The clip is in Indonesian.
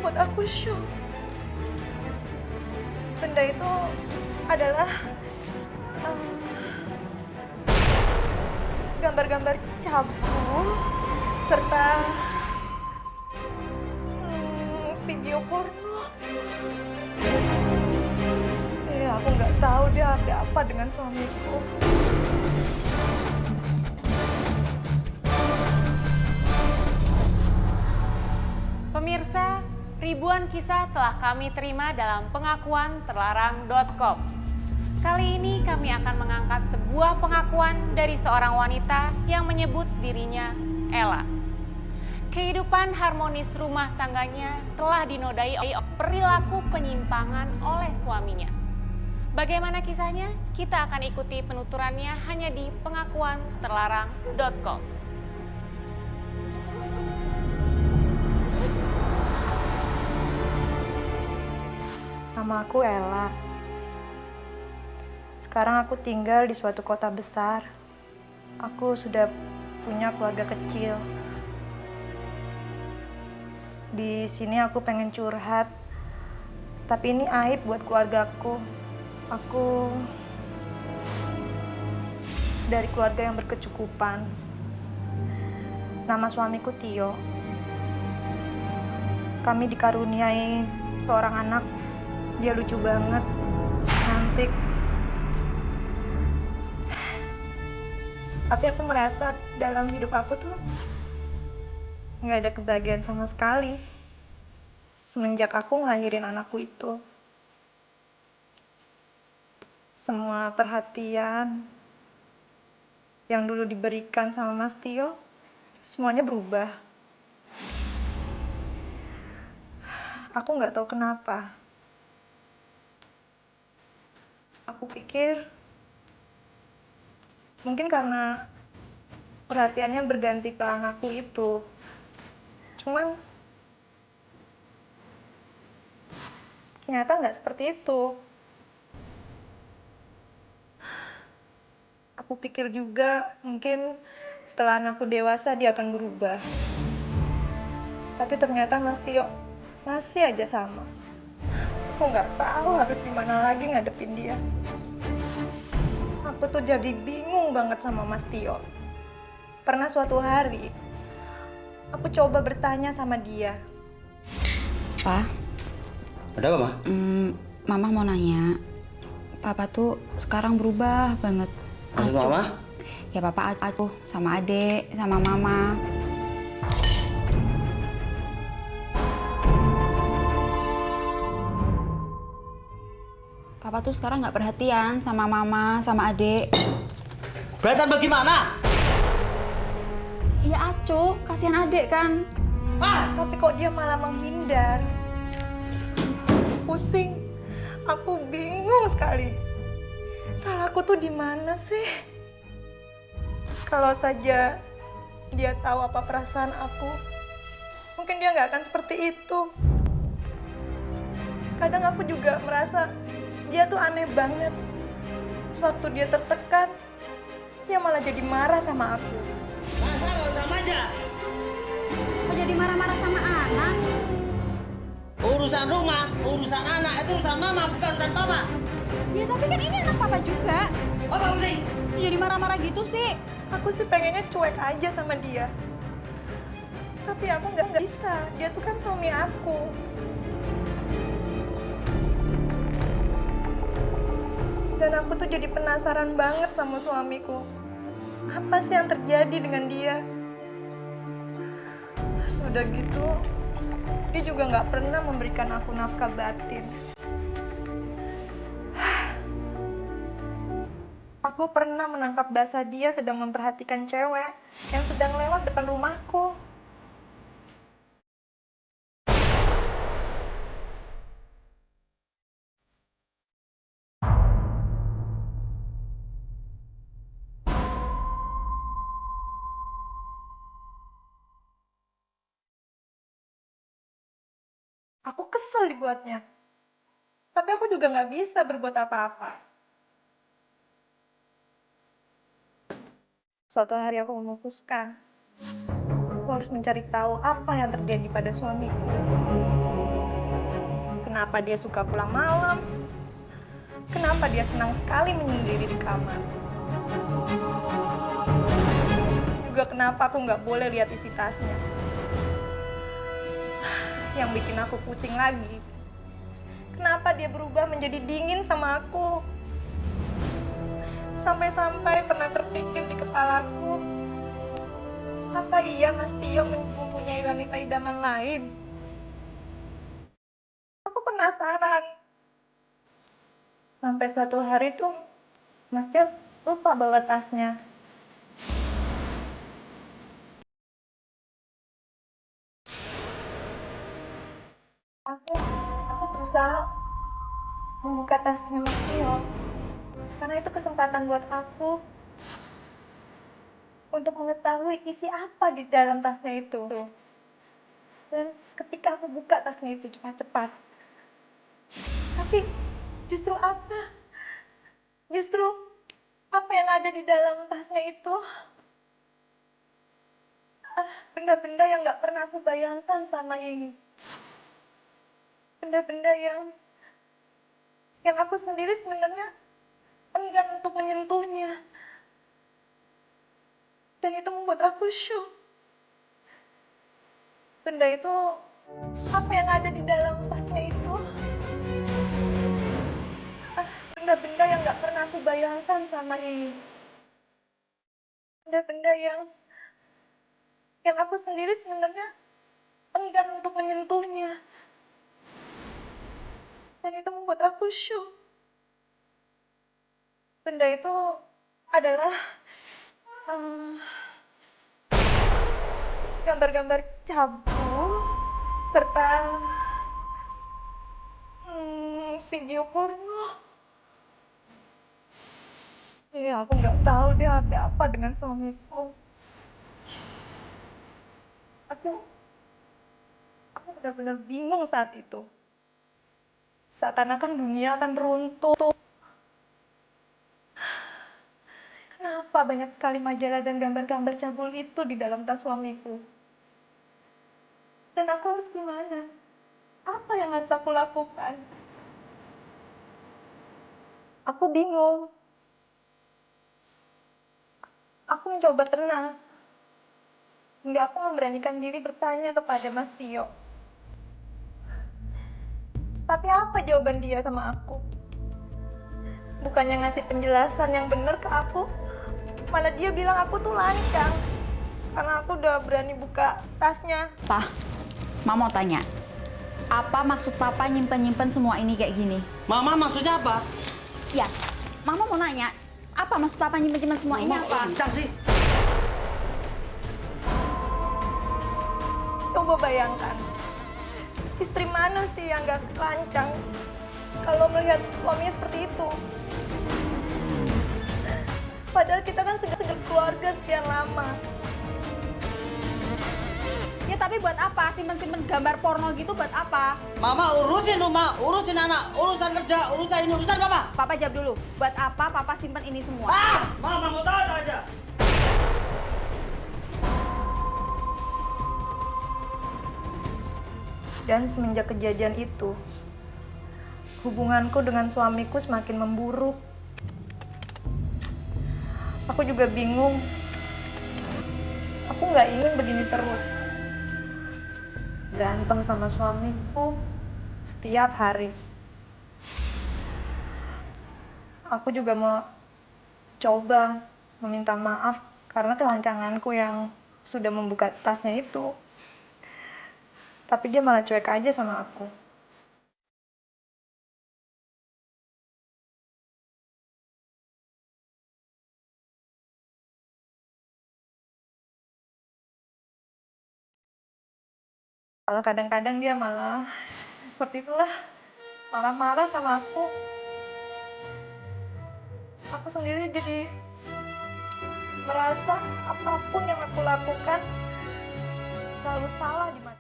membuat aku shock. Benda itu adalah gambar-gambar cabul serta video porno. Aku nggak tahu dia ada apa dengan suamiku. Pemirsa, ribuan kisah telah kami terima dalam pengakuan terlarang.com. Kali ini kami akan mengangkat sebuah pengakuan dari seorang wanita yang menyebut dirinya Ella. Kehidupan harmonis rumah tangganya telah dinodai oleh perilaku penyimpangan oleh suaminya. Bagaimana kisahnya? Kita akan ikuti penuturannya hanya di pengakuan terlarang.com. Nama aku Ella. Sekarang aku tinggal di suatu kota besar. Aku sudah punya keluarga kecil. Di sini aku pengen curhat, tapi ini aib buat keluargaku. Aku dari keluarga yang berkecukupan. Nama suamiku Tio. Kami dikaruniai seorang anak. Dia lucu banget, cantik. Tapi aku merasa dalam hidup aku tuh nggak ada kebahagiaan sama sekali semenjak aku ngelahirin anakku itu. Semua perhatian yang dulu diberikan sama Mas Tio, semuanya berubah. Aku nggak tahu kenapa. Aku pikir mungkin karena perhatiannya berganti ke anakku itu. Cuman ternyata nggak seperti itu. Aku pikir juga mungkin setelah anakku dewasa dia akan berubah. Tapi ternyata Mas Tio masih aja sama. Aku nggak tahu harus gimana lagi ngadepin dia. Aku tuh jadi bingung banget sama Mas Tio. Pernah suatu hari, aku coba bertanya sama dia. Pa? Ada apa, Ma? Mama mau nanya. Papa tuh sekarang berubah banget. Maksud Mama? Ya Papa aku sama Adek, sama Mama. Papa tuh sekarang nggak perhatian sama Mama, sama Adek. Perhatian bagaimana? Ya Aco, kasihan Adek kan. Tapi kok dia malah menghindar? Pusing. Aku bingung sekali. Salahku tuh di mana sih? Kalau saja dia tahu apa perasaan aku, mungkin dia nggak akan seperti itu. Kadang aku juga merasa dia tuh aneh banget. Sewaktu dia tertekan, dia malah jadi marah sama aku. Masa nggak usah manja? Kok jadi marah-marah sama anak? Urusan rumah, urusan anak, itu urusan Mama, bukan urusan Papa. Ya tapi kan ini anak Papa juga. Apa sih? Jadi marah-marah gitu sih. Aku sih pengennya cuek aja sama dia. Tapi aku nggak bisa. Dia tuh kan suami aku. Dan aku tuh jadi penasaran banget sama suamiku. Apa sih yang terjadi dengan dia? Sudah gitu, dia juga nggak pernah memberikan aku nafkah batin. Aku pernah menangkap basah dia sedang memperhatikan cewek yang sedang lewat depan rumahku. Aku kesel dibuatnya. Tapi aku juga nggak bisa berbuat apa-apa. Suatu hari aku memutuskan, aku harus mencari tahu apa yang terjadi pada suamiku. kenapa dia suka pulang malam, kenapa dia senang sekali menyendiri di kamar. Juga kenapa aku nggak boleh lihat isi tasnya. Yang bikin aku pusing lagi, kenapa dia berubah menjadi dingin sama aku. Sampai-sampai pernah terpikir di kepalaku, apa iya Mas Tio mempunyai wanita idaman lain? Aku penasaran. Sampai suatu hari tuh, Mas Tio lupa bawa tasnya. Aku berusaha membuka tasnya Mas Tio. Karena itu kesempatan buat aku untuk mengetahui isi apa di dalam tasnya itu. Dan ketika aku buka tasnya itu cepat-cepat, tapi justru apa? Justru apa yang ada di dalam tasnya itu? Benda-benda yang nggak pernah aku bayangkan selama ini. Benda-benda yang aku sendiri sebenarnya enggan untuk menyentuhnya. Dan itu membuat aku syok. Benda itu, apa yang ada di dalam tasnya itu? Benda-benda yang nggak pernah aku bayangkan selama ini. Benda-benda yang aku sendiri sebenarnya enggan untuk menyentuhnya. Dan itu membuat aku syok. Benda itu adalah gambar-gambar cabul serta video porno. Iya, aku nggak tahu dia ada apa dengan suamiku. Aku benar-benar bingung saat itu. Seakan-akan dunia akan runtuh. Kenapa banyak sekali majalah dan gambar-gambar cabul itu di dalam tas suamiku? Dan aku harus gimana? Apa yang harus aku lakukan? Aku bingung. Aku mencoba tenang. Hingga aku memberanikan diri bertanya kepada Mas Tio. Tapi apa jawaban dia sama aku? Bukannya ngasih penjelasan yang benar ke aku, malah dia bilang aku tuh lancang. Karena aku udah berani buka tasnya. Pak, Mama mau tanya. Apa maksud Papa nyimpen-nyimpen semua ini kayak gini? Mama maksudnya apa? Ya, Mama mau nanya. Apa maksud Papa nyimpen-nyimpen semua ini Mama apa? lancang sih. Coba bayangkan, istri mana sih yang gak lancang kalau melihat suaminya seperti itu? Padahal kita kan sudah keluarga sekian lama. Ya tapi buat apa? Simpen-simpen gambar porno gitu buat apa? Mama urusin rumah, urusin anak, urusan kerja, urusan ini, urusan apa? Papa jawab dulu. Buat apa Papa simpen ini semua? Mama mau tahu aja. Dan semenjak kejadian itu, hubunganku dengan suamiku semakin memburuk. Aku juga bingung. Aku nggak ingin begini terus. Berantem sama suamiku setiap hari. Aku juga mau coba meminta maaf karena kelancanganku yang sudah membuka tasnya itu. Tapi dia malah cuek aja sama aku. Kalau kadang-kadang dia malah seperti itulah, malah marah sama aku. Aku sendiri jadi merasa apapun yang aku lakukan selalu salah di mata.